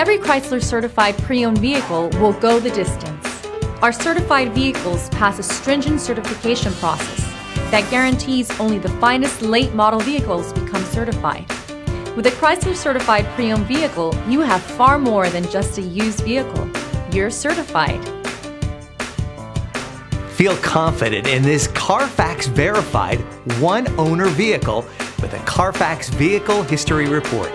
Every Chrysler certified pre-owned vehicle will go the distance. Our certified vehicles pass a stringent certification process that guarantees only the finest late model vehicles become certified. With a Chrysler certified pre-owned vehicle, you have far more than just a used vehicle. You're certified. Feel confident in this Carfax verified one-owner vehicle with a Carfax Vehicle History Report.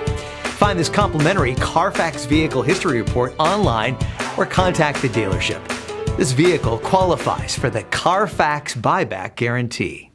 Find this complimentary Carfax Vehicle History Report online or contact the dealership. This vehicle qualifies for the Carfax Buyback Guarantee.